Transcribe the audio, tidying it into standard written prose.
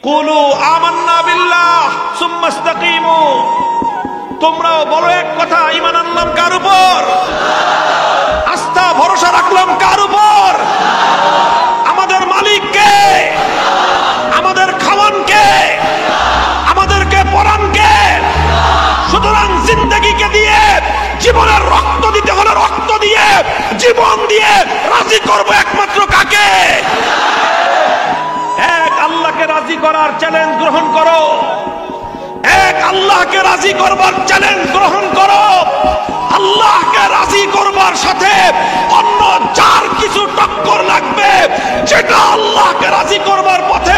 কুলু আমান্না বিল্লাহ সুম্মা ইসতাকিমু, তোমরাও বলো এক কথা, ঈমান আনলাম কার উপর? আস্থা ভরসা রাখলাম কার উপর? আমাদের মালিক কে? আমাদের খাওয়ান কে? আমাদেরকে পরান কে? সুতরাং জিন্দেগিকে দিয়ে, জীবনের রক্ত দিতে হলে রক্ত দিয়ে, জীবন দিয়ে রাজি করব একমাত্র কাকে? এক আল্লাহকে রাজি করার চ্যালেঞ্জ গ্রহণ করো, এক আল্লাহকে রাজি করবার চ্যালেঞ্জ গ্রহণ করো। আল্লাহকে রাজি করবার সাথে অন্য যার কিছু টক্কর লাগবে, যেটা আল্লাহকে রাজি করবার পথে